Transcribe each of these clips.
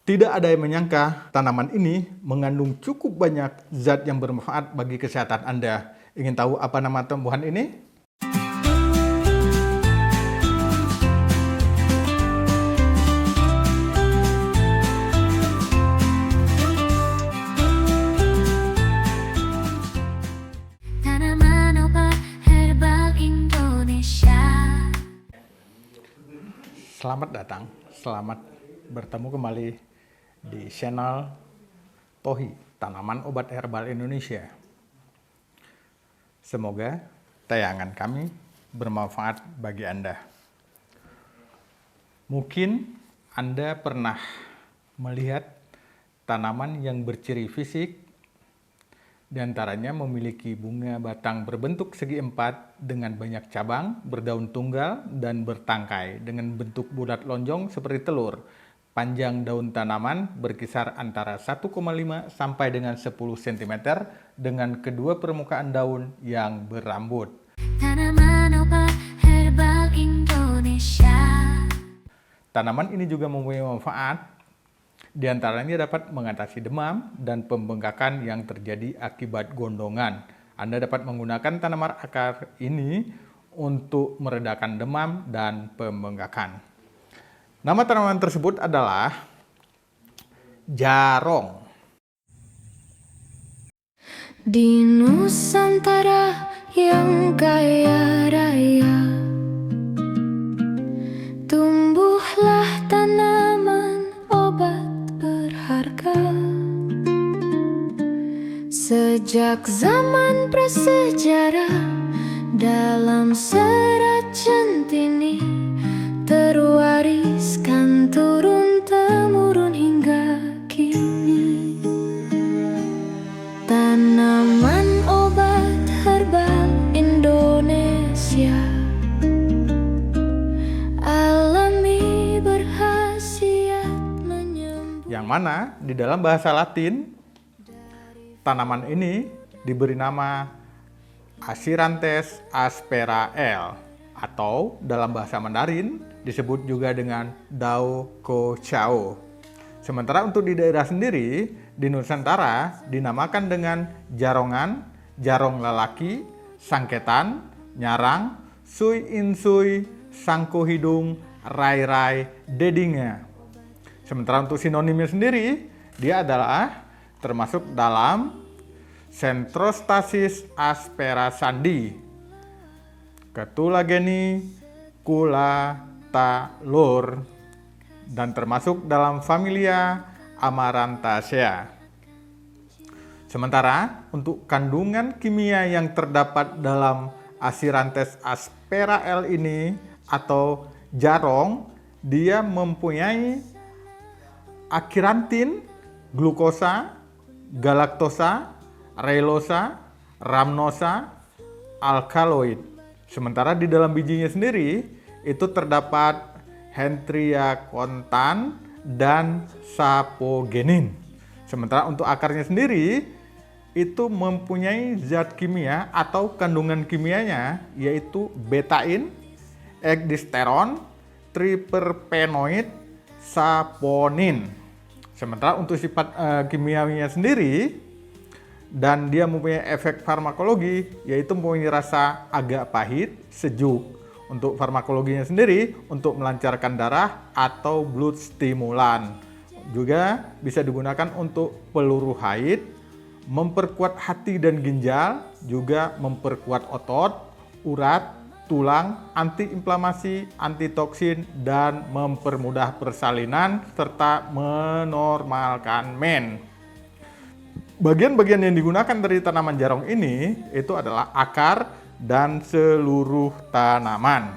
Tidak ada yang menyangka tanaman ini mengandung cukup banyak zat yang bermanfaat bagi kesehatan Anda. Ingin tahu apa nama tumbuhan ini? Tanaman obat herbal Indonesia. Selamat datang, selamat bertemu kembali di channel Tohi, Tanaman Obat Herbal Indonesia. Semoga tayangan kami bermanfaat bagi Anda. Mungkin Anda pernah melihat tanaman yang berciri fisik, di antaranya memiliki bunga batang berbentuk segi empat dengan banyak cabang, berdaun tunggal, dan bertangkai dengan bentuk bulat lonjong seperti telur. Panjang daun tanaman berkisar antara 1,5 sampai dengan 10 cm dengan kedua permukaan daun yang berambut. Tanaman obat herbal Indonesia. Tanaman ini juga mempunyai manfaat. Di antaranya dapat mengatasi demam dan pembengkakan yang terjadi akibat gondongan. Anda dapat menggunakan tanaman akar ini untuk meredakan demam dan pembengkakan. Nama tanaman tersebut adalah jarong. Di Nusantara yang kaya raya, tumbuhlah tanaman obat berharga. Sejak zaman prasejarah, dalam serat centini terwariskan turun-temurun hingga kini. Tanaman obat herbal Indonesia, alami berkhasiat menyembuhkan. Yang mana di dalam bahasa Latin, tanaman ini diberi nama Acirantes aspera L, atau dalam bahasa Mandarin disebut juga dengan Dao Ko Chao. Sementara untuk di daerah sendiri, di Nusantara dinamakan dengan jarongan, jarong lelaki, sangketan, nyarang, sui insui, sangko hidung, rai-rai, dedinga. Sementara untuk sinonimnya sendiri, dia adalah termasuk dalam Centrostasis aspera sandi, Ketulageni culatalur, dan termasuk dalam familia Amarantaceae. Sementara untuk kandungan kimia yang terdapat dalam Acirantes aspera L ini atau jarong, dia mempunyai akhirantin, glukosa, galaktosa, railosa, rhamnosa, alkaloid. Sementara di dalam bijinya sendiri itu terdapat hentriakontan dan sapogenin. Sementara untuk akarnya sendiri itu mempunyai zat kimia atau kandungan kimianya yaitu betain, egdisteron, triperpenoid, saponin. Sementara untuk sifat kimiawinya sendiri dan dia mempunyai efek farmakologi yaitu mempunyai rasa agak pahit, sejuk. Untuk farmakologinya sendiri untuk melancarkan darah atau blood stimulan. Juga bisa digunakan untuk peluru haid, memperkuat hati dan ginjal, juga memperkuat otot, urat, tulang, antiinflamasi, antitoksin, dan mempermudah persalinan serta menormalkan men. Bagian-bagian yang digunakan dari tanaman jarong ini itu adalah akar dan seluruh tanaman.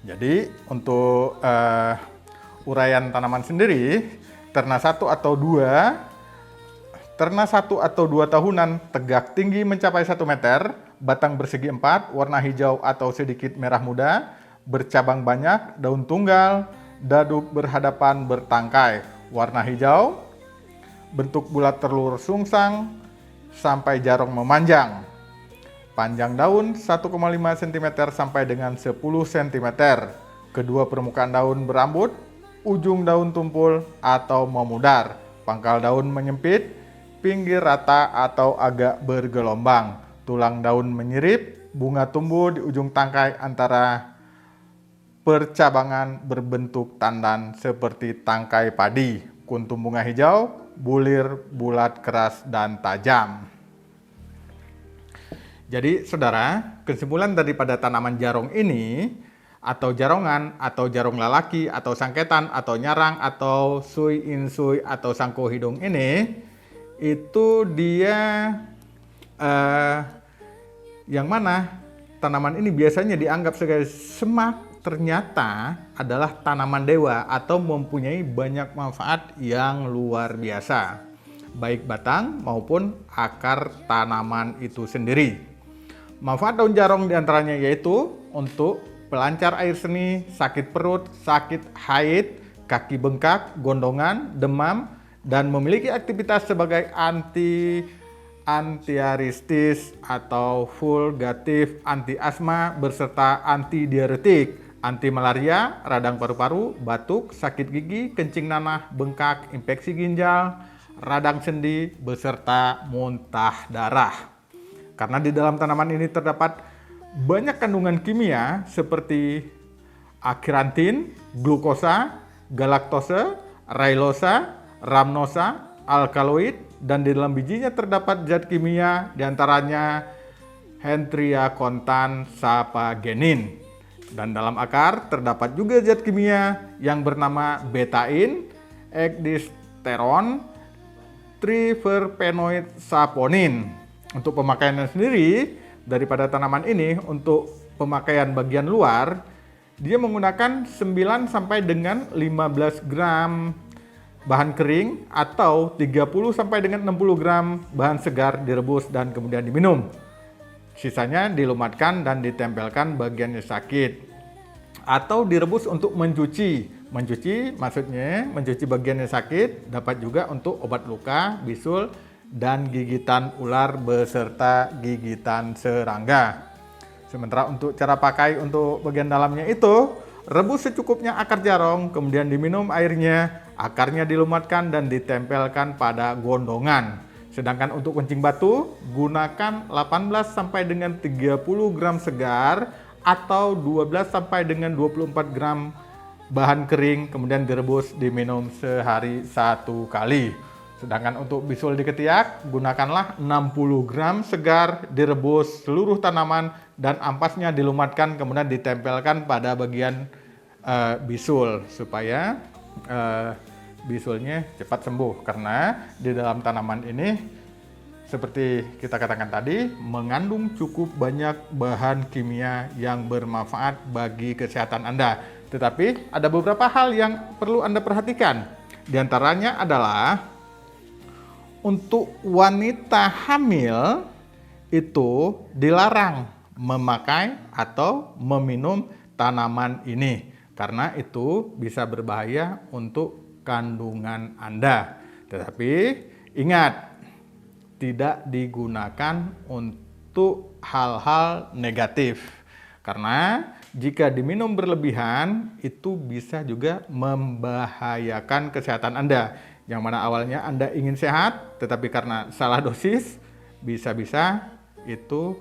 Jadi untuk uraian tanaman sendiri, terna 1 atau 2 tahunan, tegak tinggi mencapai 1 meter, batang bersegi 4, warna hijau atau sedikit merah muda, bercabang banyak, daun tunggal, daduk berhadapan bertangkai, warna hijau, bentuk bulat telur sungsang sampai jarong memanjang. Panjang daun 1,5 cm sampai dengan 10 cm. Kedua permukaan daun berambut, ujung daun tumpul atau memudar, pangkal daun menyempit, pinggir rata atau agak bergelombang, tulang daun menyirip, bunga tumbuh di ujung tangkai antara percabangan berbentuk tandan seperti tangkai padi, kuntum bunga hijau, bulir, bulat, keras, dan tajam. Jadi saudara, kesimpulan daripada tanaman jarong ini, atau jarongan, atau jarong lalaki, atau sangketan, atau nyarang, atau sui insui, atau sangko hidung ini, itu dia yang mana tanaman ini biasanya dianggap sebagai semak, ternyata adalah tanaman dewa atau mempunyai banyak manfaat yang luar biasa, baik batang maupun akar tanaman itu sendiri. Manfaat daun jarong diantaranya yaitu untuk pelancar air seni, sakit perut, sakit haid, kaki bengkak, gondongan, demam, dan memiliki aktivitas sebagai antiaristis atau fulgatif, anti asma, berserta antidiuretik, anti malaria, radang paru-paru, batuk, sakit gigi, kencing nanah, bengkak, infeksi ginjal, radang sendi, beserta muntah darah. Karena di dalam tanaman ini terdapat banyak kandungan kimia seperti akhirantin, glukosa, galaktose, railosa, rhamnosa, alkaloid, dan di dalam bijinya terdapat zat kimia diantaranya Hentriacontan sapagenin. Dan dalam akar terdapat juga zat kimia yang bernama betain, ekdisteron, triterpenoid saponin. Untuk pemakaiannya sendiri daripada tanaman ini, untuk pemakaian bagian luar, dia menggunakan 9 sampai dengan 15 gram bahan kering atau 30 sampai dengan 60 gram bahan segar direbus dan kemudian diminum. Sisanya dilumatkan dan ditempelkan bagian yang sakit. Atau direbus untuk mencuci. Mencuci maksudnya mencuci bagian yang sakit, dapat juga untuk obat luka, bisul, dan gigitan ular beserta gigitan serangga. Sementara untuk cara pakai untuk bagian dalamnya itu, rebus secukupnya akar jarong, kemudian diminum airnya, akarnya dilumatkan dan ditempelkan pada gondongan. Sedangkan untuk kencing batu, gunakan 18 sampai dengan 30 gram segar atau 12 sampai dengan 24 gram bahan kering, kemudian direbus, diminum sehari 1 kali. Sedangkan untuk bisul di ketiak, gunakanlah 60 gram segar, direbus seluruh tanaman, dan ampasnya dilumatkan, kemudian ditempelkan pada bagian bisul, supaya bisulnya cepat sembuh. Karena di dalam tanaman ini, seperti kita katakan tadi, mengandung cukup banyak bahan kimia yang bermanfaat bagi kesehatan Anda. Tetapi ada beberapa hal yang perlu Anda perhatikan. Di antaranya adalah untuk wanita hamil itu dilarang memakai atau meminum tanaman ini karena itu bisa berbahaya untuk kandungan Anda. Tetapi ingat, tidak digunakan untuk hal-hal negatif. Karena jika diminum berlebihan itu bisa juga membahayakan kesehatan Anda. Yang mana awalnya Anda ingin sehat, tetapi karena salah dosis, bisa-bisa itu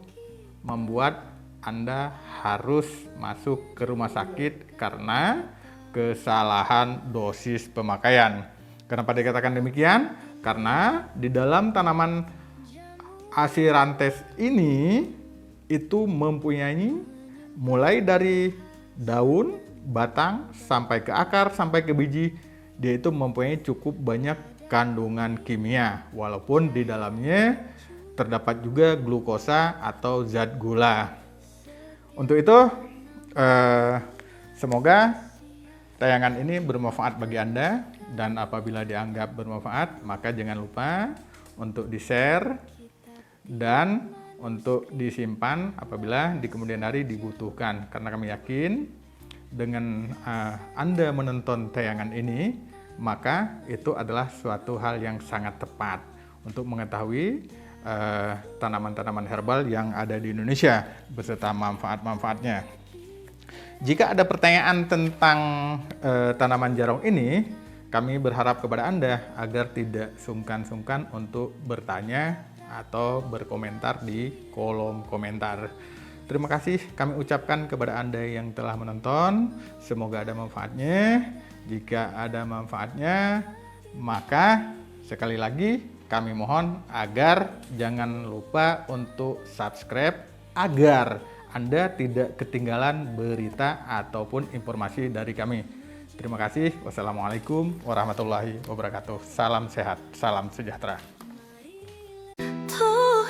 membuat Anda harus masuk ke rumah sakit karena kesalahan dosis pemakaian. Kenapa dikatakan demikian? Karena di dalam tanaman Acirantes ini itu mempunyai mulai dari daun, batang, sampai ke akar, sampai ke biji, dia itu mempunyai cukup banyak kandungan kimia, walaupun di dalamnya terdapat juga glukosa atau zat gula. Untuk itu, semoga tayangan ini bermanfaat bagi Anda, dan apabila dianggap bermanfaat, maka jangan lupa untuk di-share dan untuk disimpan apabila di kemudian hari dibutuhkan. Karena kami yakin dengan Anda menonton tayangan ini, maka itu adalah suatu hal yang sangat tepat untuk mengetahui tanaman-tanaman herbal yang ada di Indonesia beserta manfaat-manfaatnya. Jika ada pertanyaan tentang tanaman jarong ini, kami berharap kepada Anda agar tidak sungkan-sungkan untuk bertanya atau berkomentar di kolom komentar. Terima kasih kami ucapkan kepada Anda yang telah menonton. Semoga ada manfaatnya. Jika ada manfaatnya, maka sekali lagi kami mohon agar jangan lupa untuk subscribe agar Anda tidak ketinggalan berita ataupun informasi dari kami. Terima kasih. Wassalamualaikum warahmatullahi wabarakatuh. Salam sehat, salam sejahtera. Oh,